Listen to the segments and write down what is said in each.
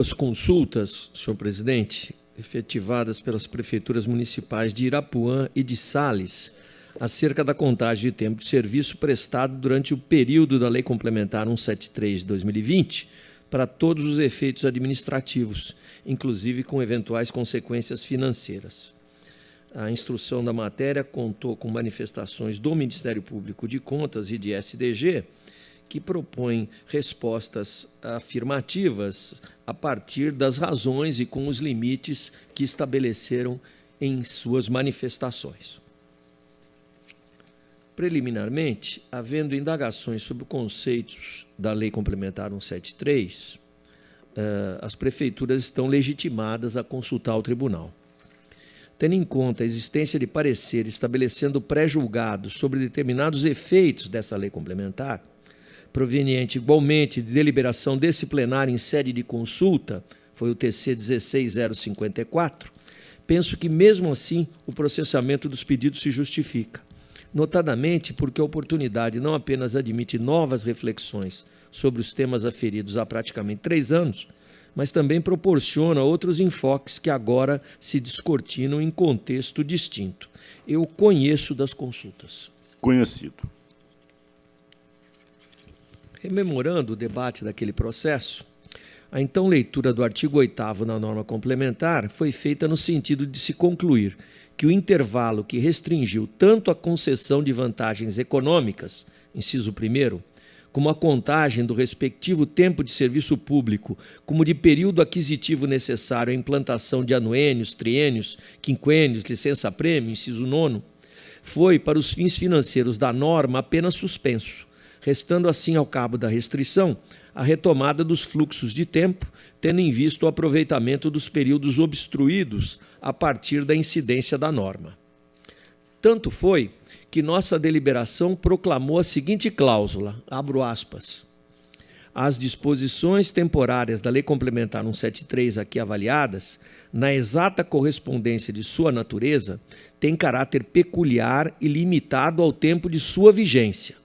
As consultas, senhor presidente, efetivadas pelas prefeituras municipais de Irapuã e de Sales, acerca da contagem de tempo de serviço prestado durante o período da Lei Complementar 173 de 2020 para todos os efeitos administrativos, inclusive com eventuais consequências financeiras. A instrução da matéria contou com manifestações do Ministério Público de Contas e de SDG, que propõem respostas afirmativas a partir das razões e com os limites que estabeleceram em suas manifestações. Preliminarmente, havendo indagações sobre conceitos da Lei Complementar 173, as prefeituras estão legitimadas a consultar o tribunal. Tendo em conta a existência de parecer estabelecendo pré-julgados sobre determinados efeitos dessa lei complementar, proveniente igualmente de deliberação desse plenário em sede de consulta, foi o TC 16054, penso que, mesmo assim, o processamento dos pedidos se justifica, notadamente porque a oportunidade não apenas admite novas reflexões sobre os temas aferidos há praticamente 3 anos, mas também proporciona outros enfoques que agora se descortinam em contexto distinto. Eu conheço das consultas. Conhecido. Rememorando o debate daquele processo, a então leitura do artigo 8º na norma complementar foi feita no sentido de se concluir que o intervalo que restringiu tanto a concessão de vantagens econômicas, inciso 1º, como a contagem do respectivo tempo de serviço público, como de período aquisitivo necessário à implantação de anuênios, triênios, quinquênios, licença-prêmio, inciso 9º, foi, para os fins financeiros da norma, apenas suspenso, restando assim ao cabo da restrição a retomada dos fluxos de tempo, tendo em vista o aproveitamento dos períodos obstruídos a partir da incidência da norma. Tanto foi que nossa deliberação proclamou a seguinte cláusula, abro aspas, as disposições temporárias da Lei Complementar 173 aqui avaliadas, na exata correspondência de sua natureza, têm caráter peculiar e limitado ao tempo de sua vigência.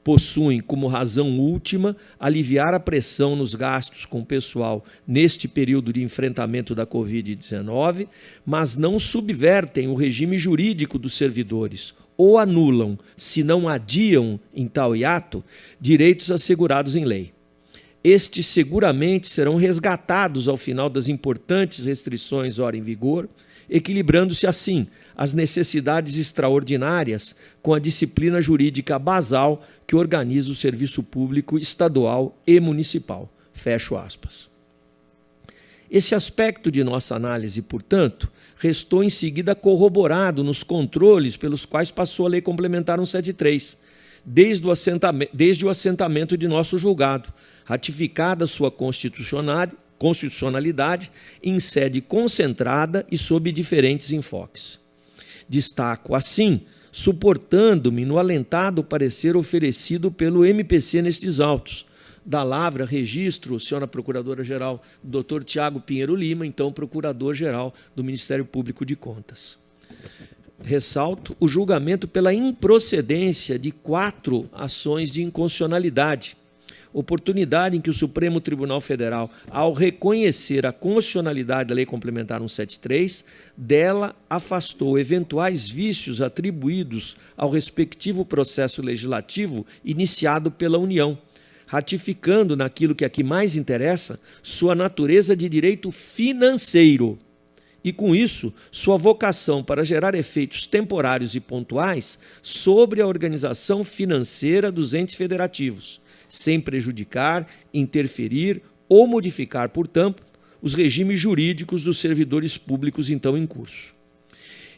Possuem como razão última aliviar a pressão nos gastos com o pessoal neste período de enfrentamento da Covid-19, mas não subvertem o regime jurídico dos servidores ou anulam, se não adiam em tal hiato, direitos assegurados em lei. Estes seguramente serão resgatados ao final das importantes restrições ora em vigor, equilibrando-se assim as necessidades extraordinárias com a disciplina jurídica basal que organiza o serviço público estadual e municipal. Fecho aspas. Esse aspecto de nossa análise, portanto, restou em seguida corroborado nos controles pelos quais passou a Lei Complementar 173, desde o assentamento de nosso julgado, ratificada sua constitucionalidade em sede concentrada e sob diferentes enfoques. Destaco, assim, suportando-me no alentado parecer oferecido pelo MPC nestes autos. Da lavra, registro, senhora Procuradora-Geral, Dr. Tiago Pinheiro Lima, então Procurador-Geral do Ministério Público de Contas. Ressalto o julgamento pela improcedência de 4 ações de inconstitucionalidade, oportunidade em que o Supremo Tribunal Federal, ao reconhecer a constitucionalidade da Lei Complementar 173, dela afastou eventuais vícios atribuídos ao respectivo processo legislativo iniciado pela União, ratificando naquilo que aqui mais interessa, sua natureza de direito financeiro e, com isso, sua vocação para gerar efeitos temporários e pontuais sobre a organização financeira dos entes federativos, sem prejudicar, interferir ou modificar, portanto, os regimes jurídicos dos servidores públicos então em curso.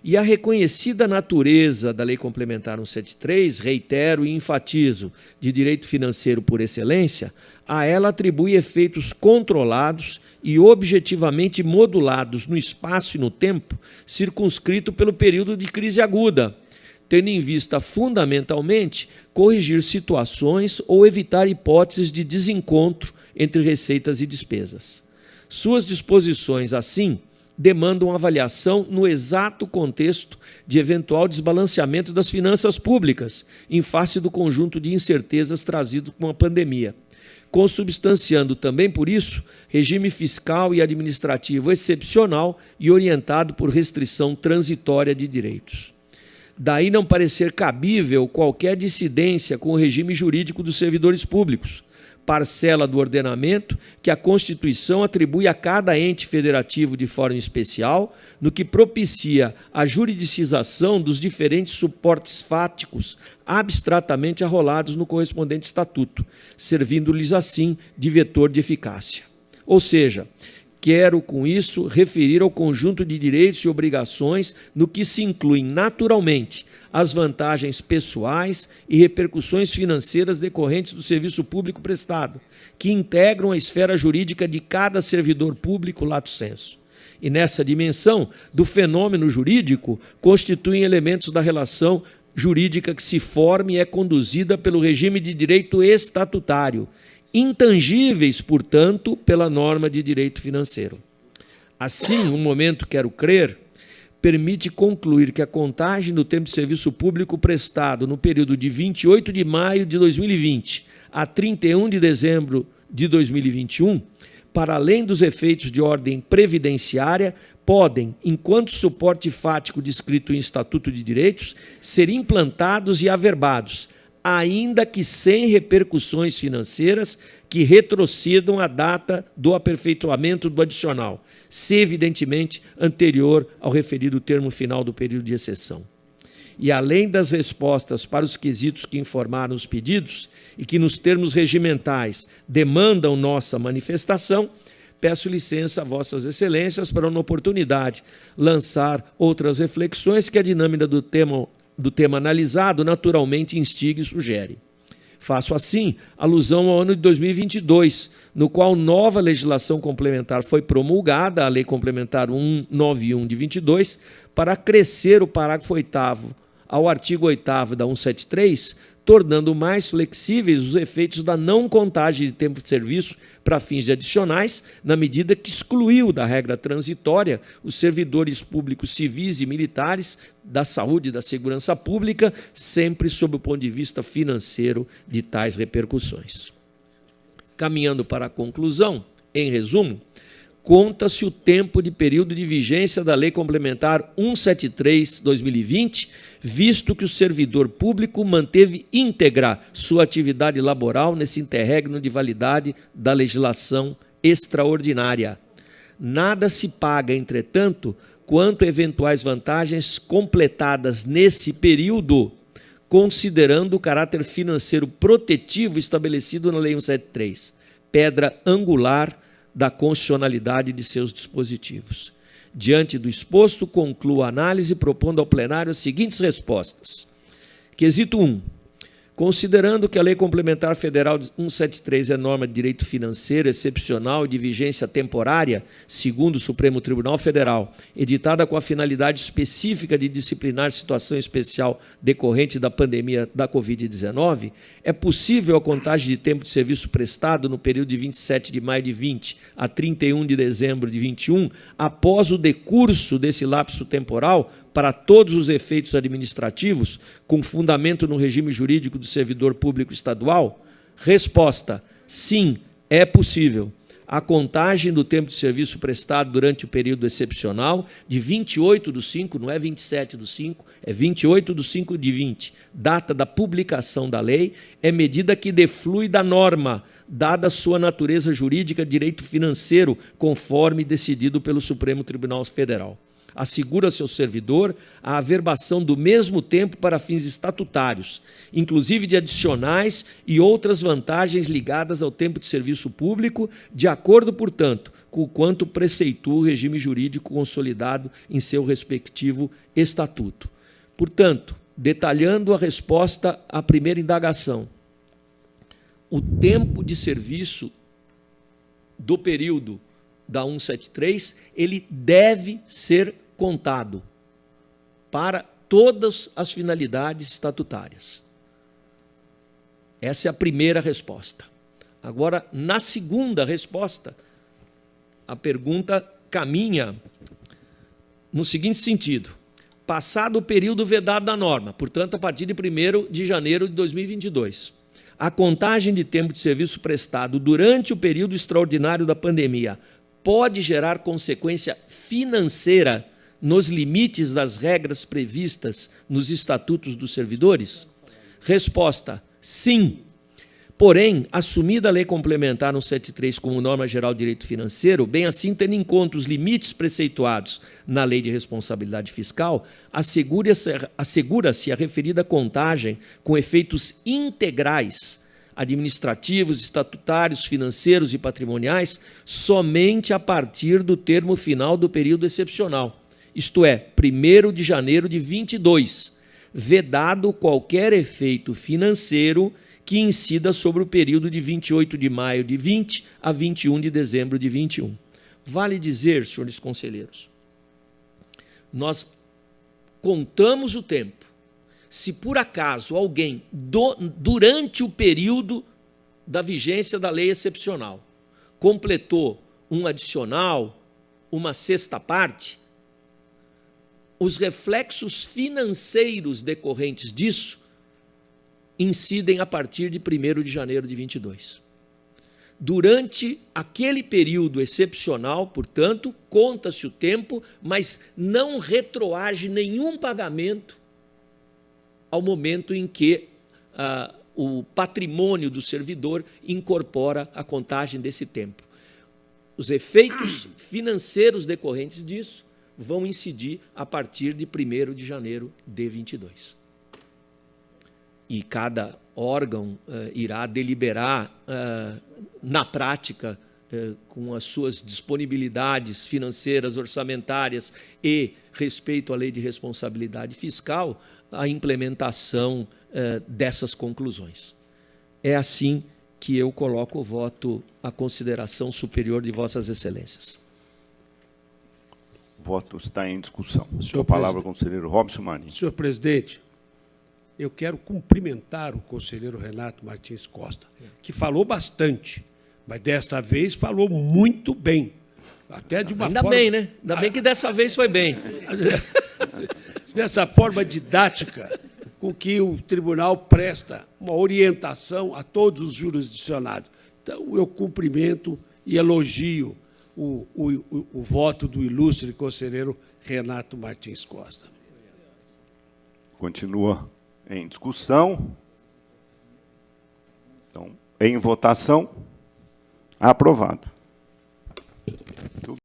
E a reconhecida natureza da Lei Complementar 173, reitero e enfatizo, de direito financeiro por excelência, a ela atribui efeitos controlados e objetivamente modulados no espaço e no tempo, circunscrito pelo período de crise aguda, tendo em vista fundamentalmente corrigir situações ou evitar hipóteses de desencontro entre receitas e despesas. Suas disposições, assim, demandam avaliação no exato contexto de eventual desbalanceamento das finanças públicas, em face do conjunto de incertezas trazido com a pandemia, consubstanciando também, por isso, regime fiscal e administrativo excepcional e orientado por restrição transitória de direitos. Daí não parecer cabível qualquer dissidência com o regime jurídico dos servidores públicos, parcela do ordenamento que a Constituição atribui a cada ente federativo de forma especial, no que propicia a juridicização dos diferentes suportes fáticos abstratamente arrolados no correspondente estatuto, servindo-lhes assim de vetor de eficácia. Ou seja, quero com isso referir ao conjunto de direitos e obrigações no que se incluem naturalmente as vantagens pessoais e repercussões financeiras decorrentes do serviço público prestado, que integram a esfera jurídica de cada servidor público lato sensu. E nessa dimensão do fenômeno jurídico constituem elementos da relação jurídica que se forma e é conduzida pelo regime de direito estatutário, intangíveis, portanto, pela norma de direito financeiro. Assim, o momento quero crer permite concluir que a contagem do tempo de serviço público prestado no período de 28 de maio de 2020 a 31 de dezembro de 2021, para além dos efeitos de ordem previdenciária, podem, enquanto suporte fático descrito em Estatuto de Direitos, ser implantados e averbados, ainda que sem repercussões financeiras que retrocedam à data do aperfeiçoamento do adicional, se evidentemente anterior ao referido termo final do período de exceção. E além das respostas para os quesitos que informaram os pedidos e que nos termos regimentais demandam nossa manifestação, peço licença a vossas excelências para, na oportunidade, lançar outras reflexões que a dinâmica do tema analisado naturalmente instiga e sugere. Faço, assim, alusão ao ano de 2022, no qual nova legislação complementar foi promulgada, a Lei Complementar 191 de 22, para acrescer o parágrafo 8º ao artigo 8º da 173, tornando mais flexíveis os efeitos da não contagem de tempo de serviço para fins de adicionais, na medida que excluiu da regra transitória os servidores públicos civis e militares da saúde e da segurança pública, sempre sob o ponto de vista financeiro de tais repercussões. Caminhando para a conclusão, em resumo, conta-se o tempo de período de vigência da Lei Complementar 173/2020, visto que o servidor público manteve íntegra sua atividade laboral nesse interregno de validade da legislação extraordinária. Nada se paga, entretanto, quanto eventuais vantagens completadas nesse período, considerando o caráter financeiro protetivo estabelecido na Lei 173, pedra angular da constitucionalidade de seus dispositivos. Diante do exposto, concluo a análise propondo ao plenário as seguintes respostas. Quesito 1. Considerando que a Lei Complementar Federal 173 é norma de direito financeiro excepcional e de vigência temporária, segundo o Supremo Tribunal Federal, editada com a finalidade específica de disciplinar situação especial decorrente da pandemia da Covid-19, é possível a contagem de tempo de serviço prestado no período de 27 de maio de 20 a 31 de dezembro de 21, após o decurso desse lapso temporal, para todos os efeitos administrativos, com fundamento no regime jurídico do servidor público estadual? Resposta: sim, é possível. A contagem do tempo de serviço prestado durante o período excepcional, de 28/5, não é 27/5, é 28/5 de 20, data da publicação da lei, é medida que deflui da norma, dada sua natureza jurídica de direito financeiro, conforme decidido pelo Supremo Tribunal Federal. Assegura ao seu servidor a averbação do mesmo tempo para fins estatutários, inclusive de adicionais e outras vantagens ligadas ao tempo de serviço público, de acordo, portanto, com o quanto preceitua o regime jurídico consolidado em seu respectivo estatuto. Portanto, detalhando a resposta à primeira indagação, o tempo de serviço do período da 173, ele deve ser contado para todas as finalidades estatutárias. Essa é a primeira resposta. Agora, na segunda resposta, a pergunta caminha no seguinte sentido: passado o período vedado da norma, portanto, a partir de 1º de janeiro de 2022, a contagem de tempo de serviço prestado durante o período extraordinário da pandemia pode gerar consequência financeira nos limites das regras previstas nos estatutos dos servidores? Resposta: sim. Porém, assumida a Lei Complementar 173 como norma geral de direito financeiro, bem assim tendo em conta os limites preceituados na Lei de Responsabilidade Fiscal, assegura-se a referida contagem com efeitos integrais, administrativos, estatutários, financeiros e patrimoniais, somente a partir do termo final do período excepcional, isto é, 1º de janeiro de 22, vedado qualquer efeito financeiro que incida sobre o período de 28 de maio de 20 a 21 de dezembro de 21. Vale dizer, senhores conselheiros, nós contamos o tempo. Se por acaso alguém, durante o período da vigência da lei excepcional, completou um adicional, uma sexta parte, os reflexos financeiros decorrentes disso incidem a partir de 1º de janeiro de 22. Durante aquele período excepcional, portanto, conta-se o tempo, mas não retroage nenhum pagamento ao momento em que o patrimônio do servidor incorpora a contagem desse tempo. Os efeitos financeiros decorrentes disso vão incidir a partir de 1º de janeiro de 22. E cada órgão irá deliberar na prática, com as suas disponibilidades financeiras, orçamentárias e respeito à lei de responsabilidade fiscal, a implementação dessas conclusões. É assim que eu coloco o voto à consideração superior de Vossas Excelências. O voto está em discussão. Com a palavra, o conselheiro Robson Marinho. Senhor presidente, eu quero cumprimentar o conselheiro Renato Martins Costa, que falou bastante, mas desta vez falou muito bem. Até de uma Ainda forma... bem, né? Ainda bem que dessa vez foi bem. Dessa forma didática com que o tribunal presta uma orientação a todos os jurisdicionados. Então, eu cumprimento e elogio o voto do ilustre conselheiro Renato Martins Costa. Continua em discussão. Então, em votação, aprovado.